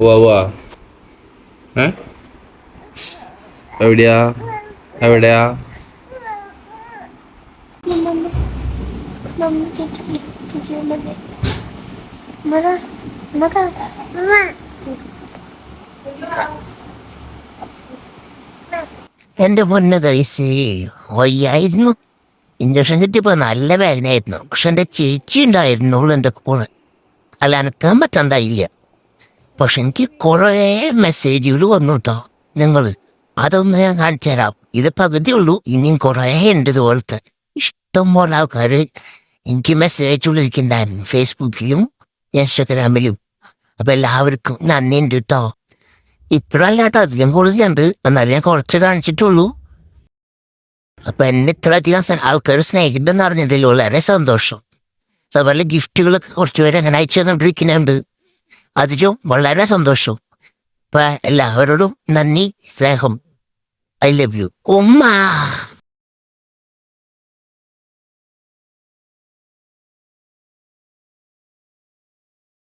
പോവാ ഏ എവിടെയാ എവിടെയാ എന്റെ പൊന്ന് കൈസേ വയ്യായിരുന്നു. ഇഞ്ചക്ഷൻ കിട്ടിയപ്പോ നല്ല വേദനയായിരുന്നു. പക്ഷെ എന്റെ ചേച്ചി ഉണ്ടായിരുന്നു എന്റെ കൂടെ. അല്ല അനക്കാൻ പറ്റണ്ടായില്ല. പക്ഷെ എനിക്ക് കുറേ മെസ്സേജുകൾ വന്നു കേട്ടോ. നിങ്ങൾ അതൊന്ന് ഞാൻ കാണിച്ചു തരാം. ഇത് പകുതിയുള്ളൂ, ഇനിയും കുറേ ഉണ്ട് ഇതുപോലത്തെ. ഇഷ്ടം പോലെ ആൾക്കാർ എനിക്ക് മെസ്സേജ് വിളിക്കുന്നുണ്ടായിരുന്നു, ഫേസ്ബുക്കിലും ഇൻസ്റ്റഗ്രാമിലും. അപ്പൊ എല്ലാവർക്കും നന്ദി ഉണ്ട് കേട്ടോ. ഇത്ര അല്ലാട്ടോ, അധികം കൂടുതലുണ്ട്. എന്നാലും ഞാൻ കുറച്ച് കാണിച്ചിട്ടുള്ളൂ. അപ്പൊ എന്നെ ഇത്രയധികം ആൾക്കാർ സ്നേഹിക്കുന്നുണ്ടെന്ന് അറിഞ്ഞതിൽ വളരെ സന്തോഷം. അതുപോലെ ഗിഫ്റ്റുകളൊക്കെ കുറച്ചുപേര് അങ്ങനെ അയച്ചു തന്നിട്ടിരിക്കുന്നുണ്ട്. അതിലും വളരെ സന്തോഷം. അപ്പൊ എല്ലാവരോടും നന്ദി, സ്നേഹം. ഐ ലവ് യു ഉമ്മ.